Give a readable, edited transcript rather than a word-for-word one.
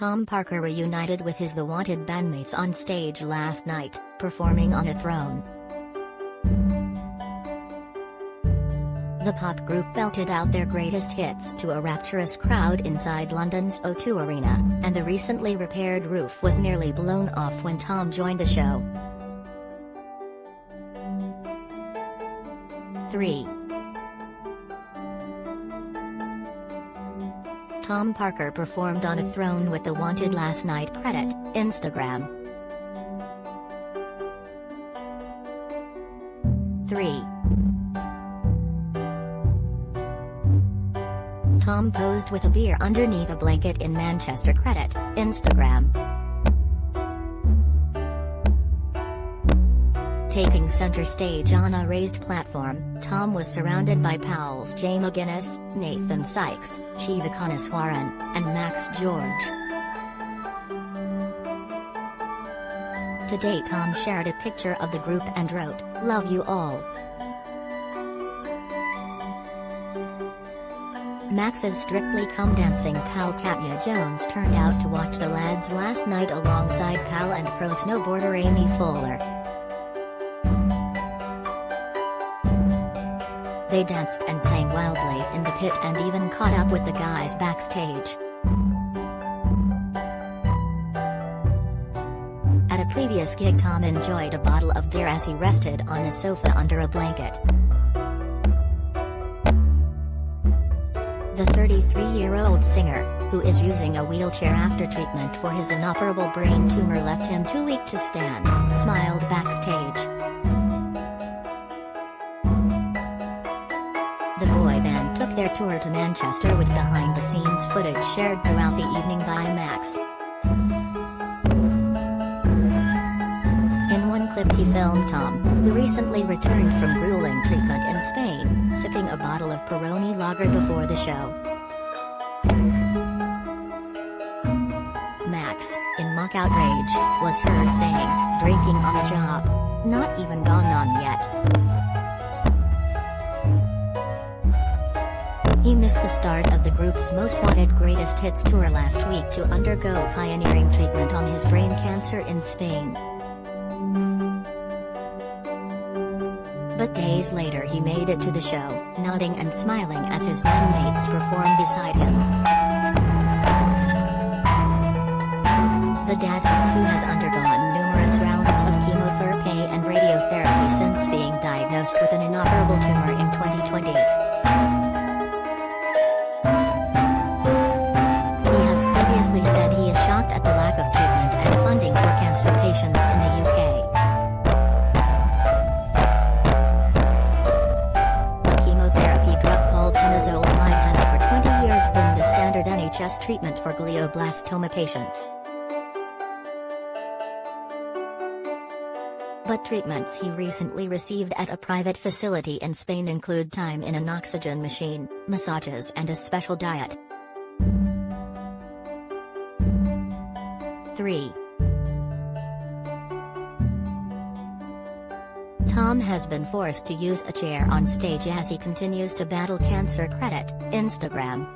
Tom Parker reunited with his The Wanted bandmates on stage last night, performing on a throne. The pop group belted out their greatest hits to a rapturous crowd inside London's O2 Arena, and the recently repaired roof was nearly blown off when Tom joined the show. 3. Tom Parker performed on a throne with The Wanted last night. Credit, Instagram. 3. Tom posed with a beer underneath a blanket in Manchester. Credit, Instagram. Taking center stage on a raised platform, Tom was surrounded by pals Jay McGuinness, Nathan Sykes, Shiva Kanaswaran, and Max George. Today Tom shared a picture of the group and wrote, "Love you all." Max's Strictly Come Dancing pal Katya Jones turned out to watch the lads last night alongside pal and pro snowboarder Amy Fuller. They danced and sang wildly in the pit and even caught up with the guys backstage. At a previous gig, Tom enjoyed a bottle of beer as he rested on a sofa under a blanket. The 33-year-old singer, who is using a wheelchair after treatment for his inoperable brain tumor left him too weak to stand, smiled backstage. The boy band took their tour to Manchester with behind-the-scenes footage shared throughout the evening by Max. In one clip he filmed Tom, who recently returned from grueling treatment in Spain, sipping a bottle of Peroni lager before the show. Max, in mock outrage, was heard saying, "Drinking on the job. Not even gone on yet." He missed the start of the group's Most Wanted Greatest Hits tour last week to undergo pioneering treatment on his brain cancer in Spain. But days later he made it to the show, nodding and smiling as his bandmates performed beside him. The dad, who has undergone numerous rounds of chemotherapy and radiotherapy since being diagnosed with an inoperable tumor in 2020. He said he is shocked at the lack of treatment and funding for cancer patients in the UK. A chemotherapy drug called temozolomide has for 20 years been the standard NHS treatment for glioblastoma patients. But treatments he recently received at a private facility in Spain include time in an oxygen machine, massages and a special diet. 3. Tom has been forced to use a chair on stage as he continues to battle cancer. Credit, Instagram.